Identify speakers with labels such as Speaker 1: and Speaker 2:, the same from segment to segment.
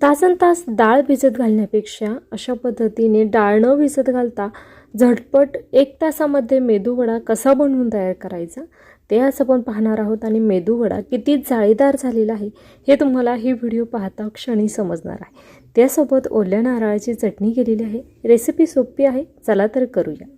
Speaker 1: तासनतास डाळ भिजत घालण्यापेक्षा अशा पद्धतीने डाळ न भिजत घालता झटपट 1 तासामध्ये मेदूवडा कसा बनवून तयार करायचा ते आज आपण पाहणार आहोत। आणि मेदूवडा किती जाळीदार झालेला आहे हे तुम्हाला ही व्हिडिओ पाहता क्षणी समजणार आहे। त्यासोबत ओल्या नारळाची चटणी केलेली आहे। रेसिपी सोपी आहे, चला तर करूया।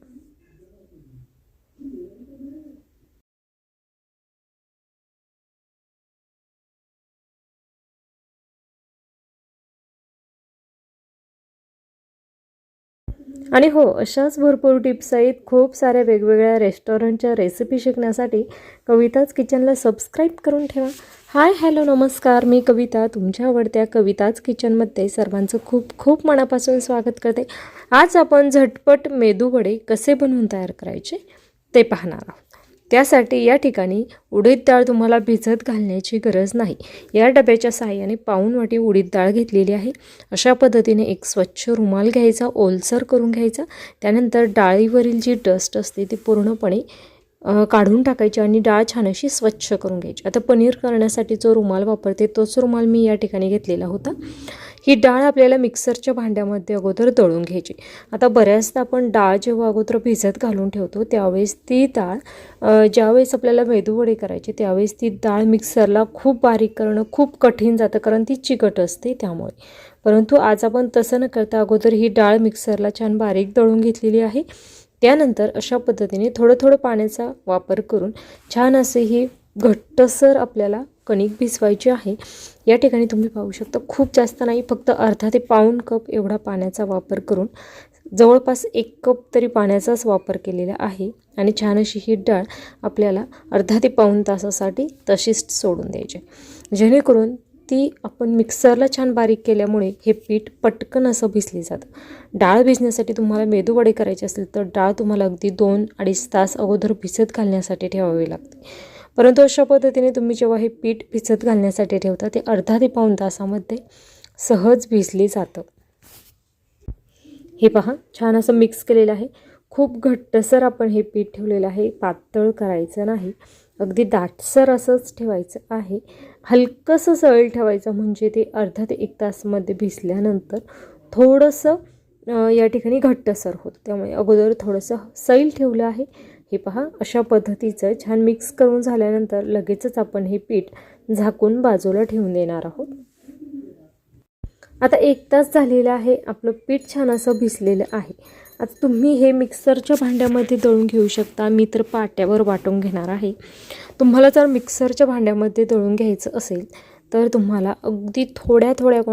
Speaker 1: आणि हो, अशाच भरपूर टिप्स आहेत खूप साऱ्या वेगवेगळ्या रेस्टॉरंटच्या रेसिपी शिकण्यासाठी कविताच किचनला सबस्क्राईब करून ठेवा। हाय हॅलो नमस्कार, मी कविता तुमच्या आवडत्या कविताच किचनमध्ये सर्वांचं खूप खूप मनापासून स्वागत करते। आज आपण झटपट मेदूवडे कसे बनवून तयार करायचे ते पाहणार आहोत। त्यासाठी या ठिकाणी उडीद डाळ तुम्हाला भिजत घालण्याची गरज नाही। या डब्याच्या सहाय्याने पाऊण वाटी उडीद डाळ घेतलेली आहे। अशा पद्धतीने एक स्वच्छ रुमाल घ्यायचा, ओलसर करून घ्यायचा। त्यानंतर डाळीवरील जी डस्ट असते ती पूर्णपणे काढून टाकायची आणि डाळ छान अशी स्वच्छ करून घ्यायची। आता पनीर करण्यासाठी जो रुमाल वापरते तोच रुमाल मी या ठिकाणी घेतलेला होता। ही डाळ आपल्याला मिक्सरच्या भांड्यामध्ये अगोदर दळून घ्यायची। आता बऱ्याचदा आपण डाळ जेव्हा अगोदर भिजत घालून ठेवतो त्यावेळेस ती डाळ ज्यावेळेस आपल्याला मेदूवडे करायचे त्यावेळेस ती डाळ मिक्सरला खूप बारीक करणं खूप कठीण जातं, कारण ती चिकट असते त्यामुळे। परंतु आज आपण तसं न करता अगोदर ही डाळ मिक्सरला छान बारीक दळून घेतलेली आहे। त्यानंतर अशा पद्धतीने थोडं थोडं पाण्याचा वापर करून छान असे ही घट्टसर आपल्याला कणिक भिजवायची आहे। या ठिकाणी तुम्ही पाहू शकता खूप जास्त नाही, फक्त अर्धा ते पाऊण कप एवढा पाण्याचा वापर करून जवळपास 1 कप तरी पाण्याचाच वापर केलेला आहे। आणि छान अशी ही डाळ आपल्याला अर्धा ते पाऊण तासासाठी तशीच सोडून द्यायची, जेणेकरून ती आपण मिक्सरला छान बारीक केल्यामुळे हे पीठ पटकन असं भिजले जातं। डाळ भिजण्यासाठी तुम्हाला मेदूवडे करायचे असेल तर डाळ तुम्हाला अगदी 2-2.5 तास अगोदर भिजत घालण्यासाठी ठेवावी लागते। परंतु अशा पद्धतीने तुम्ही जेव्हा हे पीठ भिजत घालण्यासाठी ठेवता ते अर्धा ते पाऊण तासामध्ये सहज भिजले जातं। हे पहा, छान असं मिक्स केलेलं आहे। खूप घट्टसर आपण हे पीठ ठेवलेलं आहे, पातळ करायचं नाही, अगदी दाटसर असंच ठेवायचं आहे। हलकंसं सैल ठेवायचं, म्हणजे ते अर्धा ते 1 तासमध्ये भिजल्यानंतर थोडंसं या ठिकाणी घट्टसर होतं, त्यामुळे अगोदर थोडंसं सैल ठेवलं आहे। हे पहा, अशा पद्धतीचं छान मिक्स करून झाल्यानंतर लगेचच आपण हे पीठ झाकून बाजूला ठेवून देणार आहोत। आता 1 तास झालेला आहे, आपलं पीठ छान असं भिजलेलं आहे। आता तुम्ही हे मिक्सरच्या भांड्यामध्ये दळून घेऊ शकता, मी तर पाट्यावर वाटून घेणार आहे। तुम्हाला जर मिक्सरच्या भांड्यामध्ये दळून घ्यायचं असेल तर तुम्हाला अगदी थोड्या